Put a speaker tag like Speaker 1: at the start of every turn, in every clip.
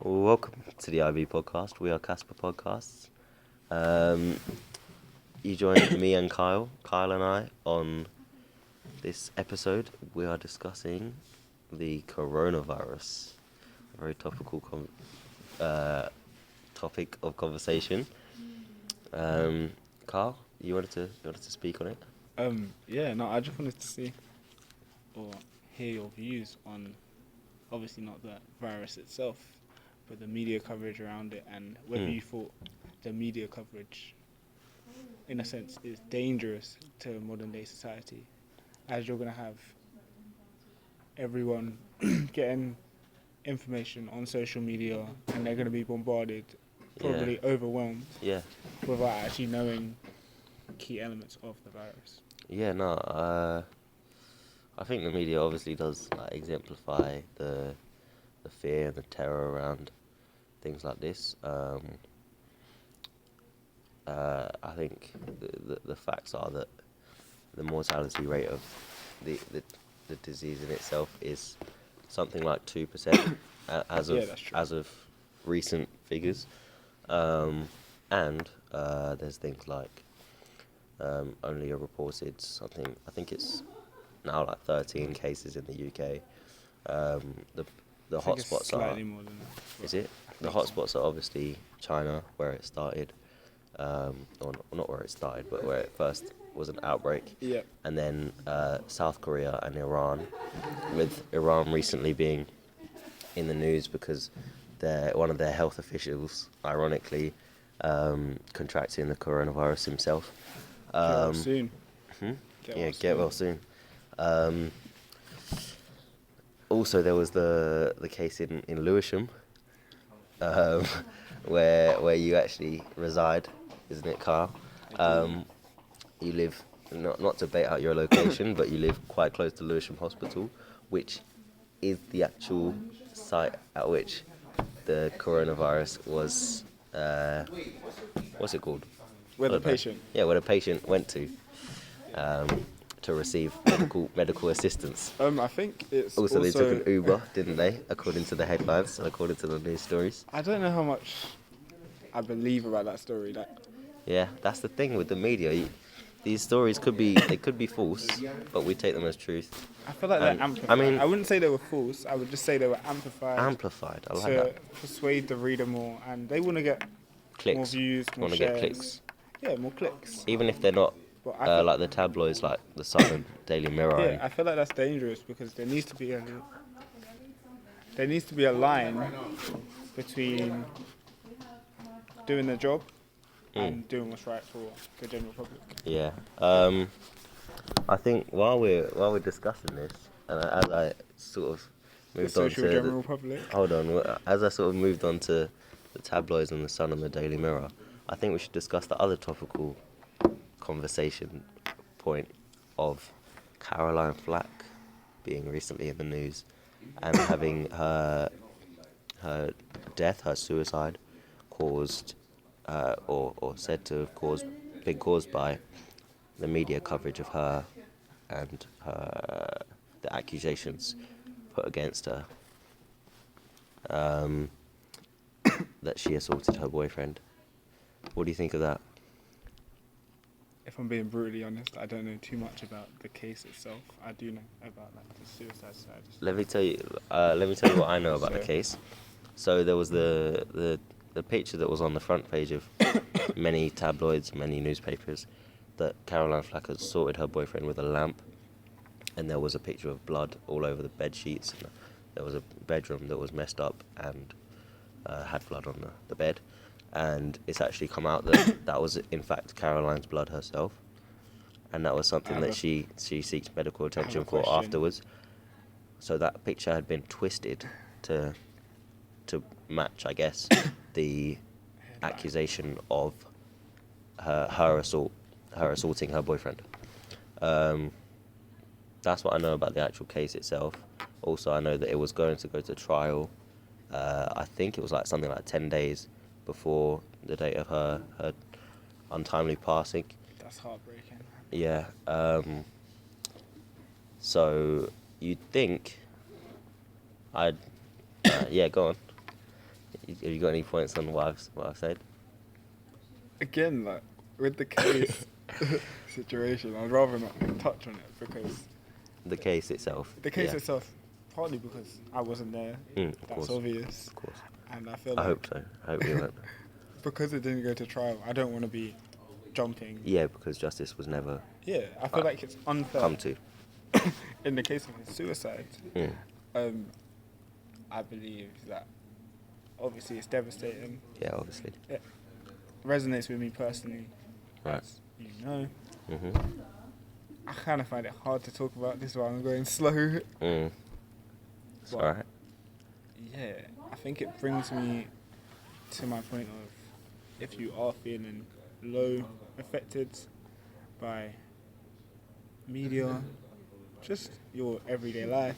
Speaker 1: Well, welcome to the IB podcast. We are Casper Podcasts. Um, you join me and Kyle and I, on this episode. We are discussing the coronavirus, a very topical topic of conversation. Kyle, you wanted to speak on it?
Speaker 2: I just wanted to see or hear your views on obviously not the virus itself, but the media coverage around it, and whether you thought the media coverage, in a sense, is dangerous to modern day society, as you're going to have everyone getting information on social media and they're going to be bombarded, probably overwhelmed,
Speaker 1: Yeah.
Speaker 2: without actually knowing key elements of the virus.
Speaker 1: Yeah, no, I think the media obviously does exemplify the fear and the terror around things like this. I think the facts are that the mortality rate of the disease in itself is something like 2% as of recent figures, and there's things like only a reported something. I think it's now like 13 cases in the UK. The hotspots
Speaker 2: slightly more than that.
Speaker 1: Is it? The hotspots are obviously China, where it started, or not where it started, but where it first was an outbreak.
Speaker 2: Yeah.
Speaker 1: And then South Korea and Iran, with Iran recently being in the news because one of their health officials, ironically, contracting the coronavirus himself.
Speaker 2: Get well soon.
Speaker 1: Get well soon. Also, there was the case in Lewisham, where you actually reside, isn't it, Carl? You live, not to bait out your location, but you live quite close to Lewisham Hospital, which is the actual site at which the coronavirus was, what's it called?
Speaker 2: Where the patient?
Speaker 1: Yeah, where the patient went to receive medical assistance.
Speaker 2: I think it's
Speaker 1: also they took an Uber, didn't they? According to the headlines, according to the news stories.
Speaker 2: I don't know how much I believe about that story.
Speaker 1: Yeah, that's the thing with the media. These stories could be false, but we take them as truth.
Speaker 2: I feel like they're amplified. I mean, I wouldn't say they were false. I would just say they were amplified.
Speaker 1: Amplified. I like
Speaker 2: to
Speaker 1: that.
Speaker 2: Persuade the reader more, and they want to get
Speaker 1: clicks.
Speaker 2: More views, more
Speaker 1: want to
Speaker 2: shares.
Speaker 1: Get clicks.
Speaker 2: Yeah, more clicks.
Speaker 1: Even if they're not like the tabloids, like the Sun and Daily Mirror.
Speaker 2: Yeah, I feel like that's dangerous because there needs to be a line between doing the job and doing what's right for the general public.
Speaker 1: Yeah. I think while we're discussing this, and as I sort of moved on to
Speaker 2: general public.
Speaker 1: Hold on. As I sort of moved on to the tabloids and the Sun and the Daily Mirror, I think we should discuss the other topical conversation point of Caroline Flack being recently in the news and having her death, her suicide, caused or said to have been caused by the media coverage of her and the accusations put against her that she assaulted her boyfriend. What do you think of that?
Speaker 2: If I'm being brutally honest, I don't know too much about the case itself. I do know about the suicide side.
Speaker 1: Let me tell you what I know about the case. So there was the picture that was on the front page of many tabloids, many newspapers, that Caroline Flack had assaulted her boyfriend with a lamp, and there was a picture of blood all over the bed sheets. And there was a bedroom that was messed up and had blood on the bed. And it's actually come out that was in fact Caroline's blood herself, and that was something that she seeks medical attention for afterwards. So that picture had been twisted to match, I guess, the accusation of her assaulting her boyfriend. That's what I know about the actual case itself. Also, I know that it was going to go to trial. I think it was like something like 10 days before the date of her untimely passing.
Speaker 2: That's heartbreaking.
Speaker 1: Yeah. So you'd think yeah, go on. Have you got any points on what I've said?
Speaker 2: Again, like with the case situation, I'd rather not touch on it because
Speaker 1: The case itself.
Speaker 2: the case itself, partly because I wasn't there.
Speaker 1: Of
Speaker 2: That's
Speaker 1: course.
Speaker 2: obvious.
Speaker 1: Of course.
Speaker 2: And I feel
Speaker 1: I
Speaker 2: like
Speaker 1: hope so. I hope you won't.
Speaker 2: because it didn't go to trial, I don't want to be jumping.
Speaker 1: Yeah, because justice was never
Speaker 2: Yeah, I feel like it's unfair.
Speaker 1: come to.
Speaker 2: In the case of his suicide,
Speaker 1: Mm.
Speaker 2: I believe that obviously it's devastating.
Speaker 1: Yeah, obviously.
Speaker 2: It resonates with me personally,
Speaker 1: Right.
Speaker 2: as you know.
Speaker 1: Mhm.
Speaker 2: I kind of find it hard to talk about this while I'm going slow.
Speaker 1: It's
Speaker 2: But,
Speaker 1: alright.
Speaker 2: Yeah, I think it brings me to my point of if you are feeling low, affected by media, just your everyday life,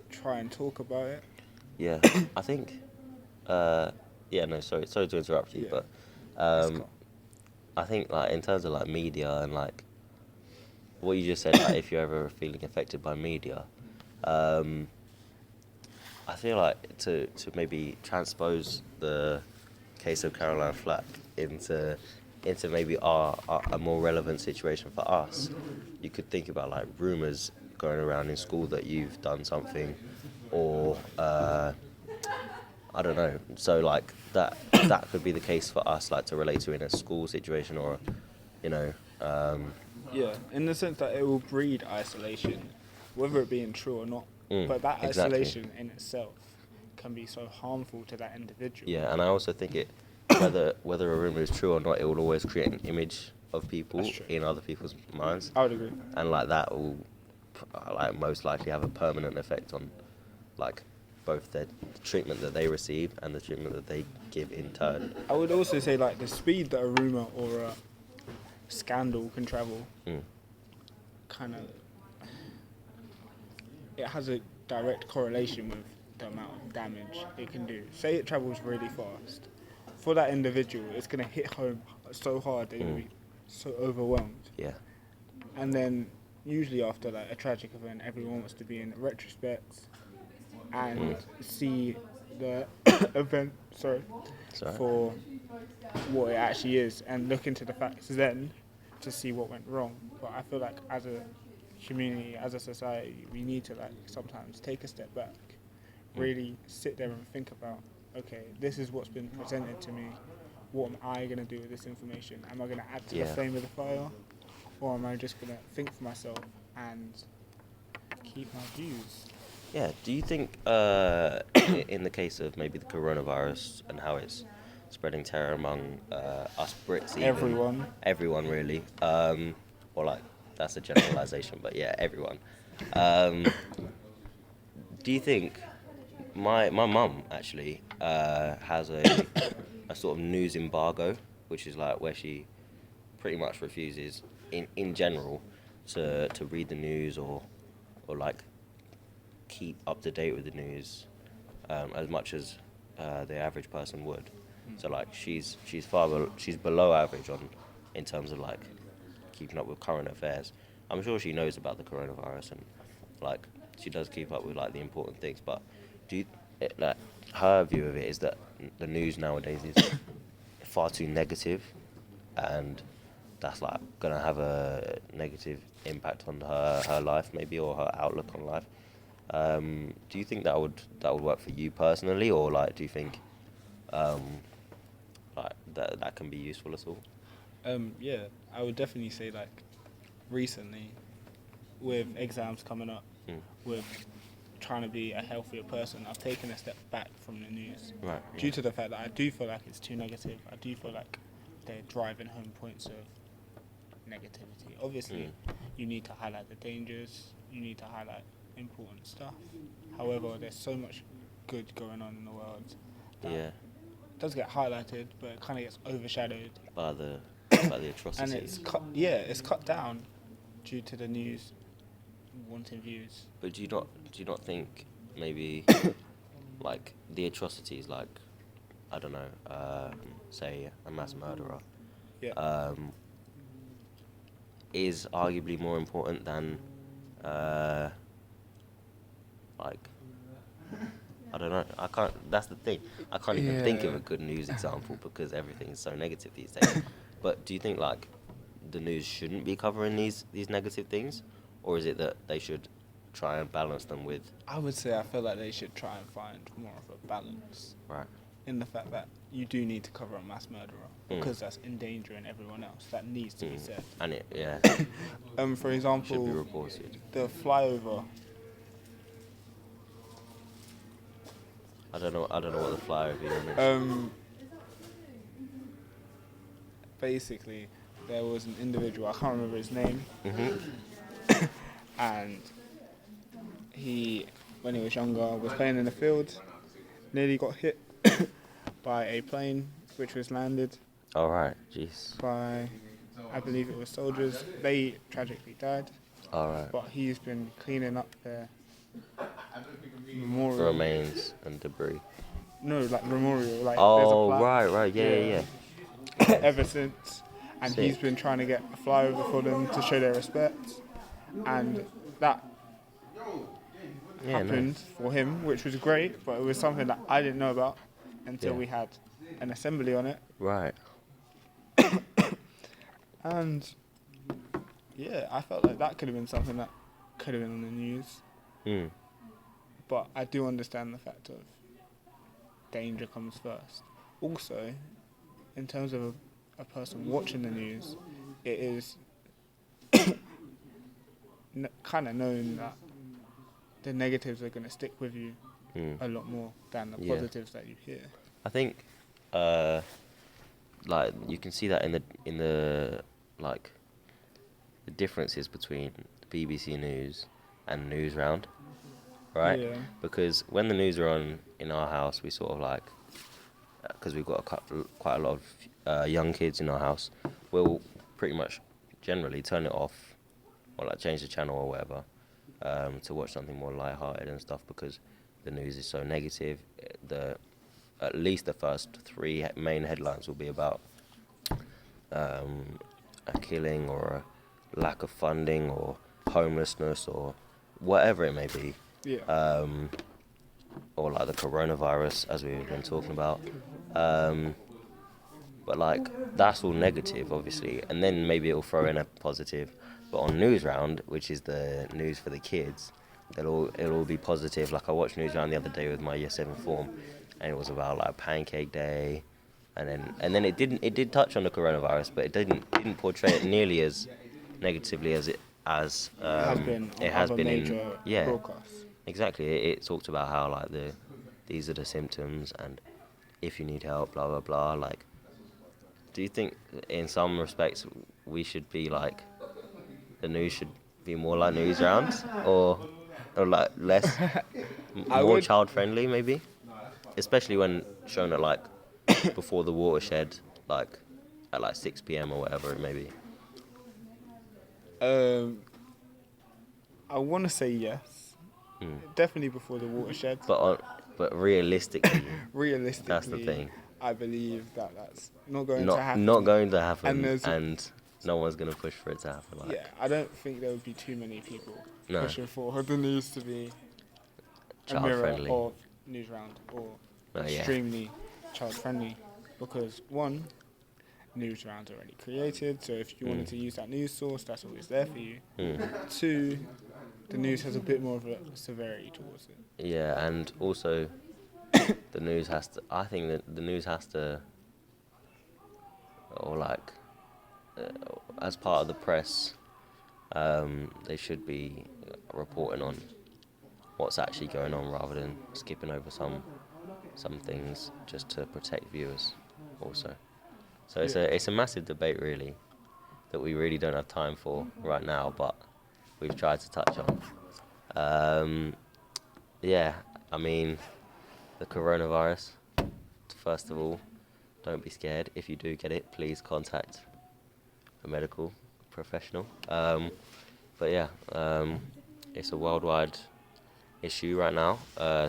Speaker 2: try and talk about it.
Speaker 1: Yeah, I think. Yeah, no, sorry to interrupt you,
Speaker 2: Yeah.
Speaker 1: but
Speaker 2: It's calm.
Speaker 1: I think like in terms of like media and like what you just said, like if you're ever feeling affected by media, I feel like to maybe transpose the case of Caroline Flack into maybe a more relevant situation for us, you could think about like rumors going around in school that you've done something, or I don't know. So like that could be the case for us, like to relate to in a school situation, or you know.
Speaker 2: Yeah, in the sense that it will breed isolation, whether it being true or not. But that
Speaker 1: exactly.
Speaker 2: isolation in itself can be so harmful to that individual.
Speaker 1: Yeah, and I also think it whether a rumor is true or not, it will always create an image of people
Speaker 2: That's true.
Speaker 1: in other people's minds,
Speaker 2: I would agree.
Speaker 1: and like that will like most likely have a permanent effect on like both the treatment that they receive and the treatment that they give in turn.
Speaker 2: I would also say like the speed that a rumor or a scandal can travel, kind of, it has a direct correlation with the amount of damage it can do. Say it travels really fast, for that individual, it's gonna hit home so hard that you'll be so overwhelmed.
Speaker 1: Yeah.
Speaker 2: And then usually after like a tragic event, everyone wants to be in retrospect and see the event,
Speaker 1: Sorry.
Speaker 2: for what it actually is, and look into the facts then to see what went wrong. But I feel like as a community, as a society, we need to like sometimes take a step back, really sit there and think about, okay, this is what's been presented to me. What am I going to do with this information? Am I going to add to the flame of the fire? Or am I just going to think for myself and keep my views?
Speaker 1: Yeah. Do you think, in the case of maybe the coronavirus and how it's spreading terror among us Brits, even, everyone really, or like that's a generalization, but yeah, everyone. Do you think my mum actually has a sort of news embargo, which is like where she pretty much refuses in general to read the news or like keep up to date with the news as much as the average person would. So like she's below average in terms of like keeping up with current affairs. I'm sure she knows about the coronavirus and like she does keep up with like the important things, but like her view of it is that the news nowadays is far too negative, and that's like gonna have a negative impact on her life maybe, or her outlook on life. Do you think that would work for you personally, or like do you think like that can be useful at all?
Speaker 2: Yeah, I would definitely say like recently, with exams coming up, with trying to be a healthier person, I've taken a step back from the news.
Speaker 1: Right.
Speaker 2: Due to the fact that I do feel like it's too negative. I do feel like they're driving home points of negativity. Obviously, you need to highlight the dangers. You need to highlight important stuff. However, there's so much good going on in the world that does get highlighted, but it kind of gets overshadowed
Speaker 1: by the atrocities.
Speaker 2: and it's cut down due to the news wanting views.
Speaker 1: But do you not think maybe like the atrocities, like I don't know, say a mass murderer, is arguably more important than like I don't know. I can't. That's the thing. I can't even think of
Speaker 2: Yeah.
Speaker 1: a good news example because everything is so negative these days. But do you think like the news shouldn't be covering these negative things, or is it that they should try and balance them with
Speaker 2: I would say I feel like they should try and find more of a balance
Speaker 1: right?
Speaker 2: in the fact that you do need to cover a mass murderer
Speaker 1: Mm.
Speaker 2: because that's endangering everyone else. That needs to be said.
Speaker 1: And it
Speaker 2: For
Speaker 1: should be
Speaker 2: example,
Speaker 1: reported.
Speaker 2: the flyover.
Speaker 1: I don't know. I don't know what the flyover is.
Speaker 2: Basically, there was an individual. I can't remember his name, and he, when he was younger, was playing in the field, nearly got hit by a plane which was landed
Speaker 1: All right. Jeez.
Speaker 2: by, I believe it was soldiers. They tragically died,
Speaker 1: All right.
Speaker 2: but he's been cleaning up their memorial.
Speaker 1: Remains and debris.
Speaker 2: No, like memorial. Like there's a
Speaker 1: Oh,
Speaker 2: plaque
Speaker 1: right. Yeah.
Speaker 2: ever since, and
Speaker 1: Sick.
Speaker 2: he's been trying to get a flyover for them to show their respect, and that
Speaker 1: Yeah.
Speaker 2: happened for him, which was great, but it was something that I didn't know about until
Speaker 1: Yeah.
Speaker 2: we had an assembly on it.
Speaker 1: Right.
Speaker 2: And yeah, I felt like that could have been something that could have been on the news,
Speaker 1: Mm.
Speaker 2: but I do understand the fact of danger comes first. Also, in terms of a person watching the news, it is kind of known that the negatives are going to stick with you a lot more than the
Speaker 1: Yeah.
Speaker 2: positives that you hear.
Speaker 1: I think, like you can see that in the like the differences between the BBC News and Newsround, right?
Speaker 2: Yeah.
Speaker 1: Because when the news are on in our house, we sort of like, because we've got quite a lot of young kids in our house, we'll pretty much generally turn it off or like change the channel or whatever to watch something more lighthearted and stuff because the news is so negative. At least the first three main headlines will be about a killing or a lack of funding or homelessness or whatever it may be.
Speaker 2: Yeah.
Speaker 1: Or like the coronavirus, as we've been talking about. But like, that's all negative, obviously. And then maybe it'll throw in a positive. But on Newsround, which is the news for the kids, it'll all be positive. Like I watched Newsround the other day with my Year 7 form, and it was about like Pancake Day. And then it did touch on the coronavirus, but it didn't portray it nearly as negatively as it has
Speaker 2: been on other major broadcasts.
Speaker 1: Exactly. It talked about how like these are the symptoms and if you need help, blah blah blah. Like, do you think in some respects we should be like the news should be more like Newsrounds or like less more child friendly maybe, especially when shown at like before the watershed, like at like 6 p.m. or whatever it may be.
Speaker 2: I want to say yes. Definitely before the watershed.
Speaker 1: But realistically,
Speaker 2: Realistically,
Speaker 1: that's the thing.
Speaker 2: I believe that that's not going to happen.
Speaker 1: Not going to happen,
Speaker 2: And
Speaker 1: and no one's going to push for it to happen. Like,
Speaker 2: Yeah, I don't think there would be too many people
Speaker 1: No.
Speaker 2: pushing for the news to be a
Speaker 1: Child
Speaker 2: mirror
Speaker 1: friendly.
Speaker 2: of Newsround or
Speaker 1: Yeah.
Speaker 2: extremely child friendly, because one, Newsround's already created, so if you wanted to use that news source, that's always there for you. Two, the news has a bit more of a severity towards it.
Speaker 1: Yeah, and also the news has to. I think that the news has to, or like, as part of the press, they should be reporting on what's actually going on rather than skipping over some things just to protect viewers. Also, so it's a massive debate really that we really don't have time for right now, but we've tried to touch on. Yeah, I mean, the coronavirus, first of all, don't be scared. If you do get it, please contact a medical professional. But yeah, it's a worldwide issue right now.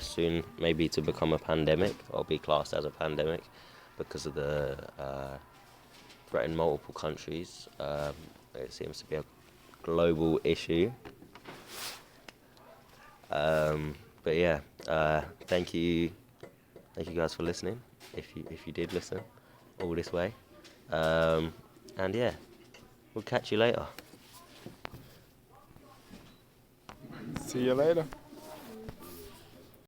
Speaker 1: Soon, maybe to become a pandemic, or be classed as a pandemic because of the threat in multiple countries. It seems to be a global issue. But yeah, thank you guys for listening. If you did listen all this way, and yeah, we'll catch you later.
Speaker 2: See you later.